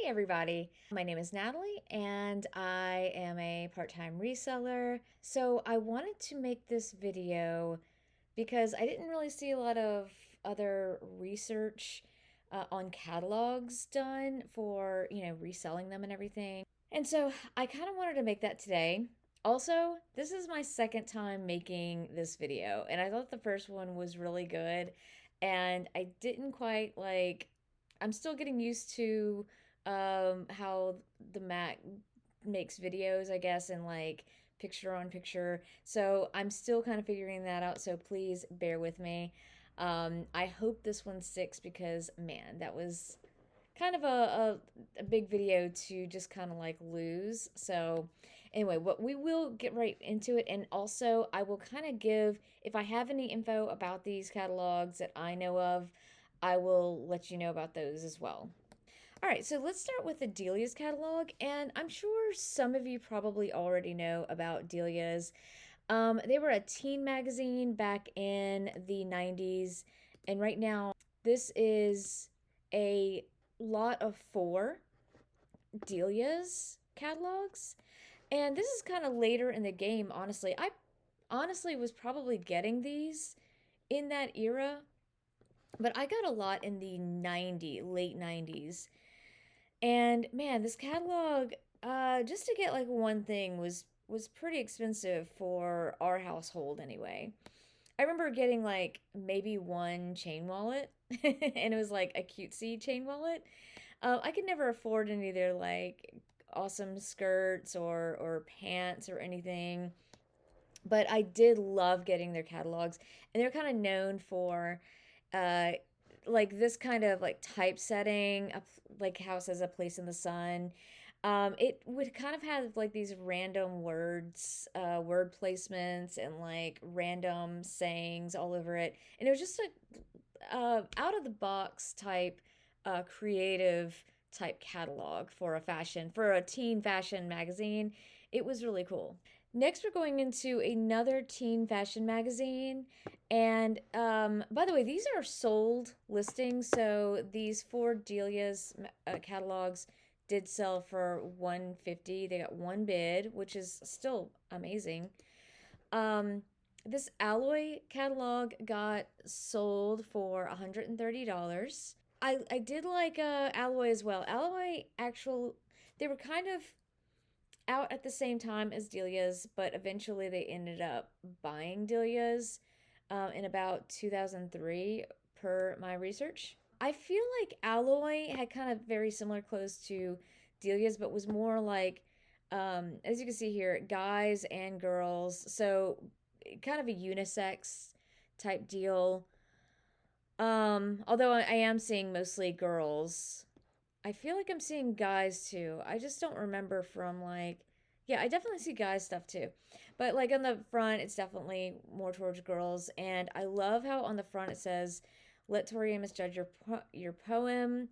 everybody. My name is Natalie and I am a part-time reseller. So I wanted to make this video because I didn't really see a lot of other research on catalogs done for, reselling them and everything. And so I kind of wanted to make that today. Also, this is my second time making this video, and I thought the first one was really good, and I didn't quite I'm still getting used to how the Mac makes videos, I guess, and like picture on picture. So I'm still kind of figuring that out. So please bear with me. I hope this one sticks because, man, that was kind of a big video to just kind of like lose. So anyway, what we will get right into it. And also I will kind of give, if I have any info about these catalogs that I know of, I will let you know about those as well. All right, so let's start with the Delia's catalog, and I'm sure some of you probably already know about Delia's. They were a teen magazine back in the 90s, and right now this is a lot of four Delia's catalogs. And this is kind of later in the game, honestly. I honestly was probably getting these in that era, but I got a lot in the late 90s. And man, this catalog, just to get like one thing was pretty expensive for our household anyway. I remember getting like maybe one chain wallet, and it was like a cutesy chain wallet. I could never afford any of their like awesome skirts or pants or anything, but I did love getting their catalogs, and they're kind of known for uh like this kind of like typesetting, like how it says "a place in the sun." It would kind of have like these random words, word placements, and like random sayings all over it, and it was just a out of the box type, creative type catalog for a teen fashion magazine. It was really cool. Next, we're going into another teen fashion magazine. And by the way, these are sold listings. So these four Delia's catalogs did sell for 150. They got one bid, which is still amazing. Um, this Alloy catalog got sold for $130. I did like Alloy as well. Alloy actual they were kind of out at the same time as Delia's, but eventually they ended up buying Delia's in about 2003, per my research. I feel like Alloy had kind of very similar clothes to Delia's, but was more like, as you can see here, guys and girls. So kind of a unisex type deal. Although I am seeing mostly girls. I feel like I'm seeing guys too. I just don't remember from like, yeah, I definitely see guys stuff too. But like on the front, it's definitely more towards girls. And I love how on the front it says, "Let Tori Amos judge your poem,"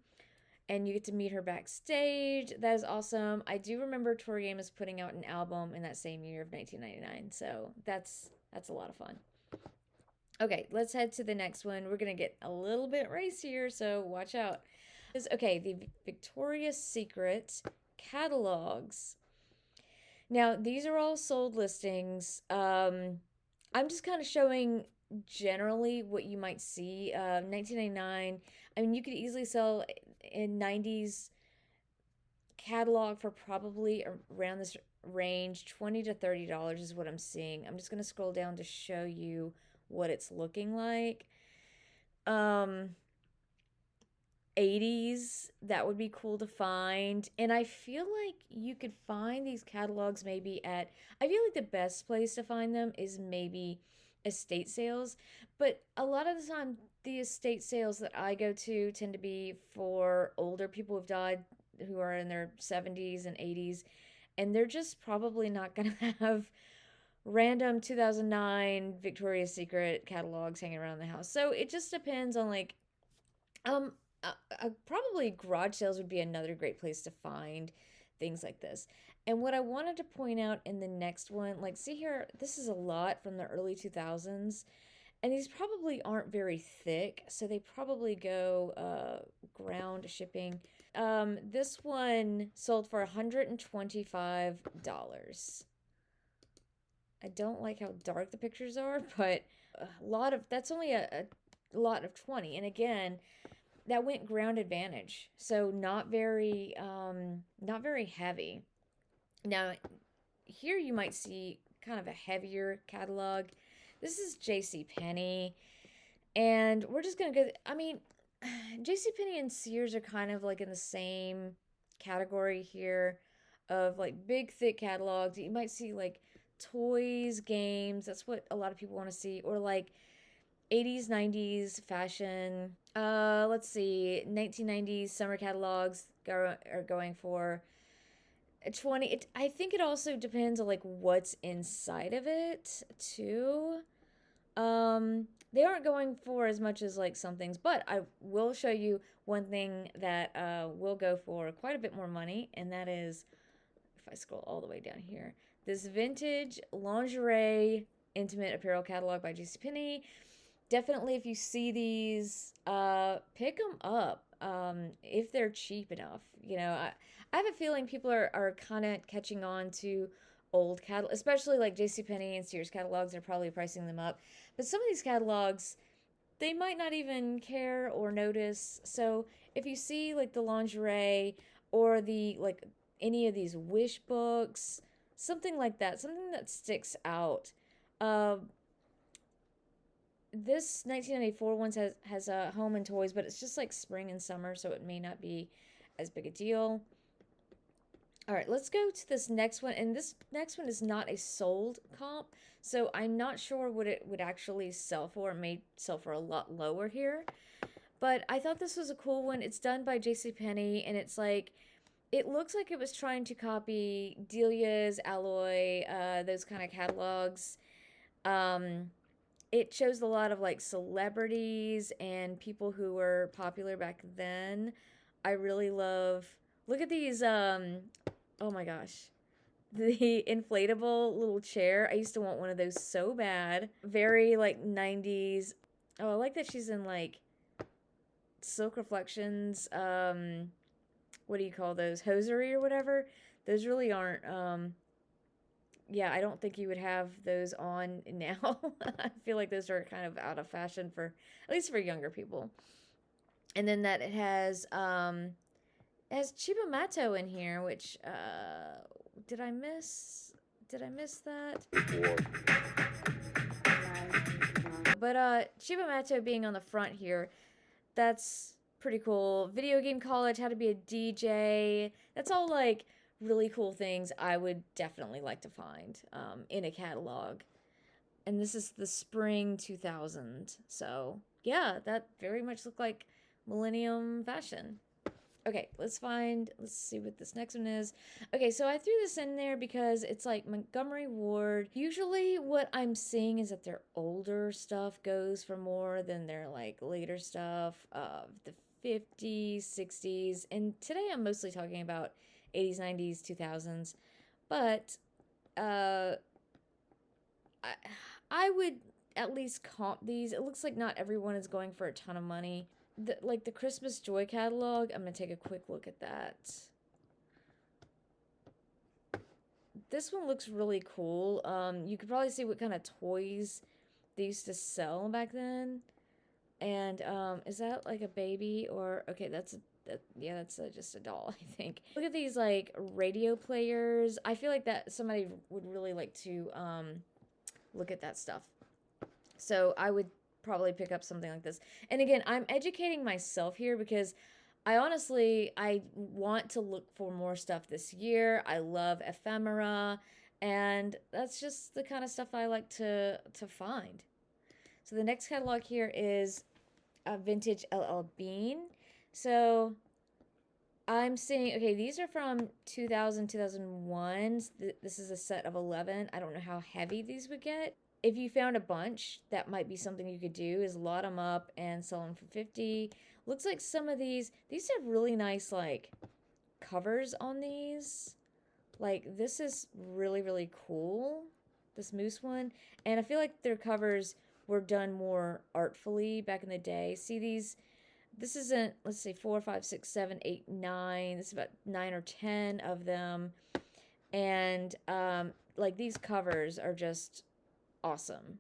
and you get to meet her backstage. That is awesome. I do remember Tori Amos putting out an album in that same year of 1999, so that's a lot of fun. Okay, let's head to the next one. We're gonna get a little bit racier, so watch out. Okay, the Victoria's Secret catalogs. Now, these are all sold listings. I'm just kind of showing generally what you might see. 1999. I mean, you could easily sell in 90s catalog for probably around this range. $20 to $30 is what I'm seeing. I'm just going to scroll down to show you what it's looking like. 80s, that would be cool to find. And I feel like you could find these catalogs maybe at, I feel like the best place to find them is maybe estate sales. But a lot of the time, the estate sales that I go to tend to be for older people who've died, who are in their 70s and 80s. And they're just probably not going to have random 2009 Victoria's Secret catalogs hanging around the house. So it just depends on like, um, probably garage sales would be another great place to find things like this. And what I wanted to point out in the next one, like, see here, this is a lot from the early 2000s. And these probably aren't very thick, so they probably go ground shipping. This one sold for $125. I don't like how dark the pictures are, but a lot of that's only a lot of 20. And again, that went ground advantage, so not very heavy. Now, here you might see kind of a heavier catalog. This is J.C. Penney, and we're just gonna go. I mean, J.C. Penney and Sears are kind of like in the same category here of like big thick catalogs. You might see like toys, games. That's what a lot of people want to see, or like 80s, 90s fashion. Let's see, 1990s summer catalogs are going for 20. I think it also depends on like what's inside of it too. They aren't going for as much as like some things, but I will show you one thing that will go for quite a bit more money, and that is, if I scroll all the way down here, this vintage lingerie intimate apparel catalog by JCPenney. Definitely, if you see these, pick them up if they're cheap enough. You know, I have a feeling people are kind of catching on to old catalogs, especially like JCPenney and Sears catalogs. They're probably pricing them up. But some of these catalogs, they might not even care or notice. So if you see like the lingerie or the like any of these wish books, something like that, something that sticks out. This 1994 one has a home and toys, but it's just like spring and summer, so it may not be as big a deal. All right, let's go to this next one, and this next one is not a sold comp, so I'm not sure what it would actually sell for. It may sell for a lot lower here, but I thought this was a cool one. It's done by JCPenney, and it's like, it looks like it was trying to copy Delia's, Alloy, those kind of catalogs. It shows a lot of like celebrities and people who were popular back then. I really love, look at these, oh my gosh, the inflatable little chair. I used to want one of those so bad. Very like 90s. Oh, I like that she's in like silk reflections. What do you call those? Hosiery or whatever. Those really aren't, yeah, I don't think you would have those on now. I feel like those are kind of out of fashion for, at least for younger people. And then that it has Chiba Mato in here, which did I miss? Did I miss that? But Chiba Mato being on the front here, that's pretty cool. Video Game College, How to Be a DJ. That's all like really cool things I would definitely like to find in a catalog. And this is the spring 2000. So yeah, that very much looked like millennium fashion. Okay, let's see what this next one is. Okay, so I threw this in there because it's like Montgomery Ward. Usually what I'm seeing is that their older stuff goes for more than their like later stuff of the 50s, 60s. And today I'm mostly talking about 80s, 90s, 2000s. But I would at least comp these. It looks like not everyone is going for a ton of money. Like the Christmas Joy catalog, I'm going to take a quick look at that. This one looks really cool. You could probably see what kind of toys they used to sell back then. And is that like a baby or, okay, that's just a doll, I think. Look at these like radio players. I feel like that somebody would really like to look at that stuff. So I would probably pick up something like this. And again, I'm educating myself here because I want to look for more stuff this year. I love ephemera, and that's just the kind of stuff I like to find. So the next catalog here is a vintage LL Bean. So I'm seeing, okay, these are from 2000, 2001. This is a set of 11. I don't know how heavy these would get. If you found a bunch, that might be something you could do, is lot them up and sell them for 50. Looks like some of these have really nice like covers on these. Like this is really, really cool, this moose one. And I feel like their covers were done more artfully back in the day. See these, this isn't, let's say 4, 5, 6, 7, 8, 9. This is about 9 or 10 of them. And like these covers are just awesome,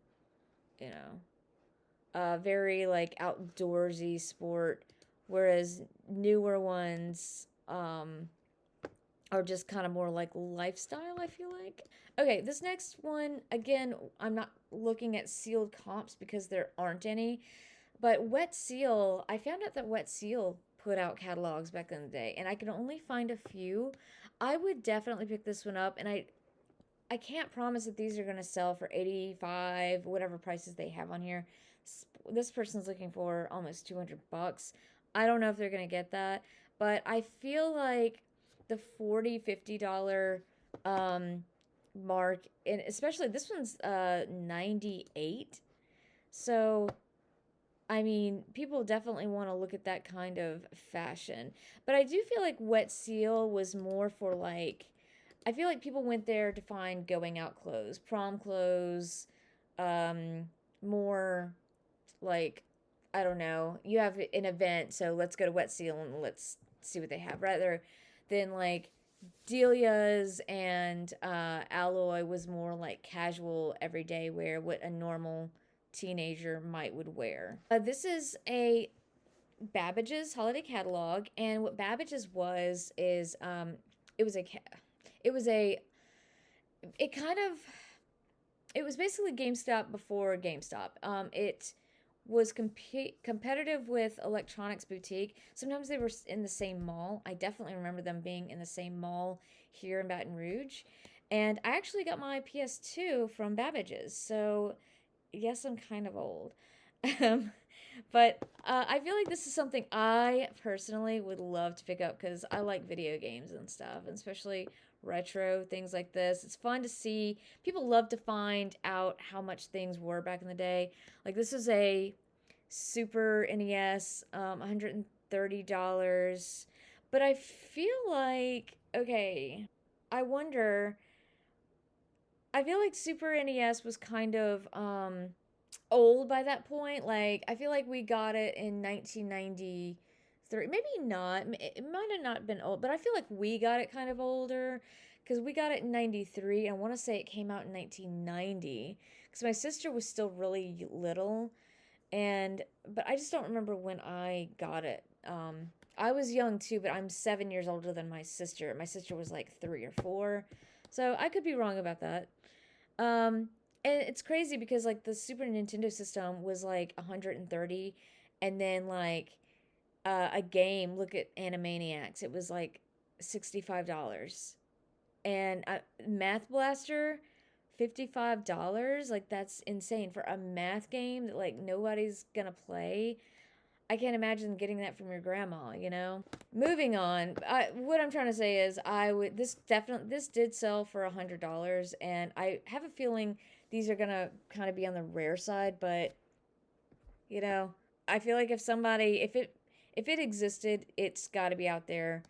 you know. Very like outdoorsy sport, whereas newer ones are just kind of more like lifestyle, I feel like. Okay, this next one, again, I'm not looking at sealed comps because there aren't any, but Wet Seal, I found out that Wet Seal put out catalogs back in the day, and I can only find a few. I would definitely pick this one up, and I can't promise that these are going to sell for 85, whatever prices they have on here. This person's looking for almost 200 bucks. I don't know if they're going to get that, but I feel like the 40, $50 mark, and especially this one's 98. So I mean, people definitely want to look at that kind of fashion. But I do feel like Wet Seal was more for like, I feel like people went there to find going out clothes, prom clothes, more like, I don't know, you have an event, so let's go to Wet Seal and let's see what they have, rather than like Delia's and Alloy was more like casual everyday wear, what a normal teenager might would wear. This is a Babbage's holiday catalog, and what Babbage's was is it was a it was a it kind of it was basically GameStop before GameStop. It was competitive with Electronics Boutique. Sometimes they were in the same mall. I definitely remember them being in the same mall here in Baton Rouge. And I actually got my PS2 from Babbage's. So, yes, I'm kind of old. But I feel like this is something I personally would love to pick up because I like video games and stuff, and especially retro things like this. It's fun to see. People love to find out how much things were back in the day. Like this is a Super NES, $130. But I feel like, okay, I wonder, I feel like Super NES was kind of old by that point. Like I feel like we got it in 1993. Maybe not. It might have not been old, but I feel like we got it kind of older because we got it in 93 and I want to say it came out in 1990 because my sister was still really little, and but I just don't remember when I got it. I was young too, but I'm 7 years older than my sister. My sister was like 3 or 4. So I could be wrong about that. Um, and it's crazy because like the Super Nintendo system was like 130, and then like a game, look at Animaniacs, it was like $65. And Math Blaster, $55. Like that's insane for a math game that like nobody's gonna play. I can't imagine getting that from your grandma, you know? Moving on, what I'm trying to say is this did sell for $100, and I have a feeling these are gonna kind of be on the rare side, but you know, I feel like if it existed, it's got to be out there.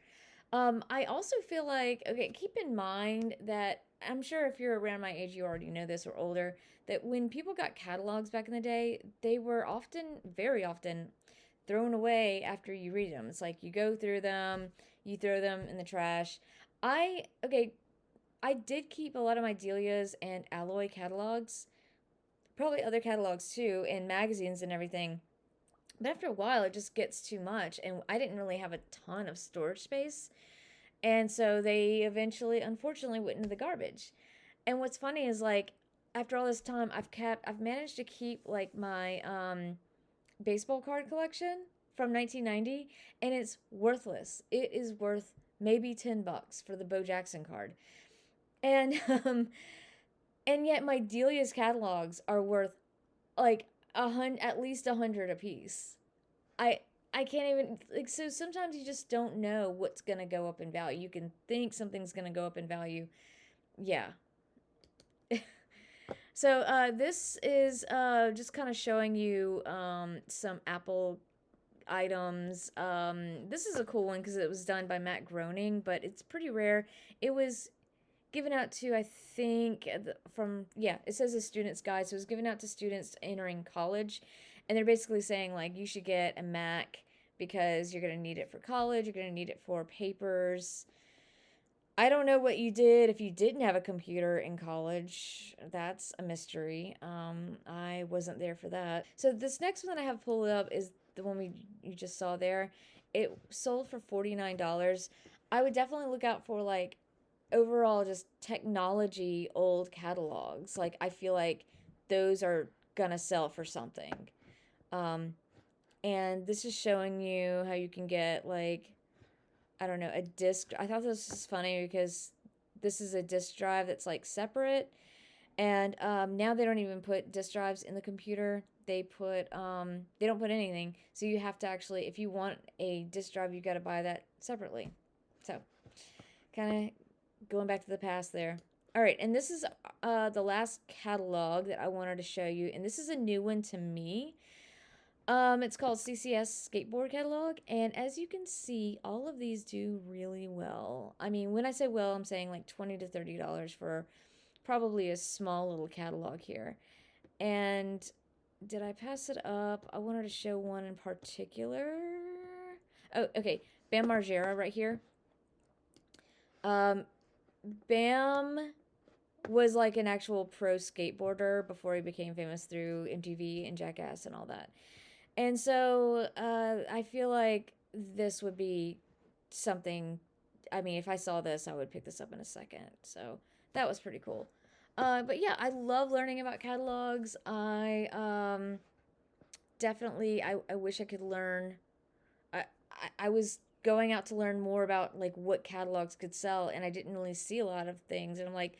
I also feel like, okay, keep in mind that I'm sure if you're around my age, you already know this or older, that when people got catalogs back in the day, they were often, very often, thrown away after you read them. It's like you go through them, you throw them in the trash. Okay, I did keep a lot of my Delia's and Alloy catalogs, probably other catalogs too, and magazines and everything. But after a while, it just gets too much, and I didn't really have a ton of storage space. And so they eventually, unfortunately, went into the garbage. And what's funny is like after all this time, I've managed to keep like my baseball card collection from 1990, and it's worthless. It is worth maybe $10 for the Bo Jackson card, and and yet my Delia's catalogs are worth like at least 100 a piece. I I can't even like, so sometimes you just don't know what's gonna go up in value. You can think something's gonna go up in value. Yeah. So this is just kind of showing you some Apple items. This is a cool one because it was done by Matt Groening, but it's pretty rare. It was given out to, I think, yeah, it says a student's guide. So it was given out to students entering college. And they're basically saying, like, you should get a Mac because you're going to need it for college. You're going to need it for papers. I don't know what you did if you didn't have a computer in college. That's a mystery. I wasn't there for that. So this next one that I have pulled up is the one you just saw there. It sold for $49. I would definitely look out for, like, overall just technology old catalogs. Like, I feel like those are gonna sell for something. Um, and this is showing you how you can get, like, I don't know, a disc. I thought this was funny because this is a disc drive that's like separate. And now they don't even put disc drives in the computer. They don't put anything. So you have to actually, if you want a disc drive, you got to buy that separately. So kind of going back to the past there. All right, and this is the last catalog that I wanted to show you, and this is a new one to me. It's called CCS Skateboard Catalog, and as you can see, all of these do really well. I mean, when I say well, I'm saying like $20 to $30 for probably a small little catalog here. And did I pass it up? I wanted to show one in particular. Oh, okay. Bam Margera right here. Bam was like an actual pro skateboarder before he became famous through MTV and Jackass and all that. And so I feel like this would be something. I mean, if I saw this, I would pick this up in a second. So that was pretty cool. But yeah, I love learning about catalogs. I definitely, I wish I could learn. I was going out to learn more about like what catalogs could sell, and I didn't really see a lot of things. And I'm like,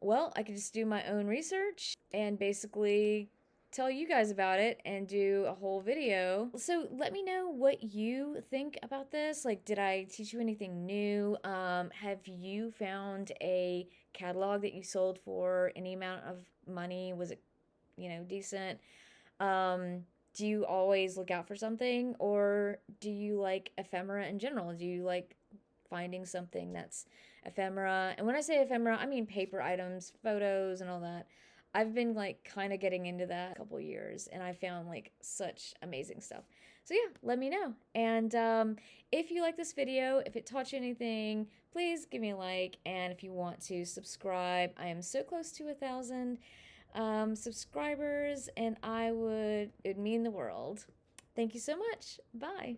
well, I could just do my own research and basically tell you guys about it and do a whole video. So let me know what you think about this. Like, did I teach you anything new? Have you found a catalog that you sold for any amount of money? Was it, decent? Do you always look out for something, or do you like ephemera in general? Do you like finding something that's ephemera? And when I say ephemera, I mean paper items, photos, and all that. I've been like kind of getting into that a couple years, and I found like such amazing stuff. So yeah, let me know. And if you like this video, if it taught you anything, please give me a like. And if you want to subscribe, I am so close to 1,000 subscribers, and it'd mean the world. Thank you so much. Bye.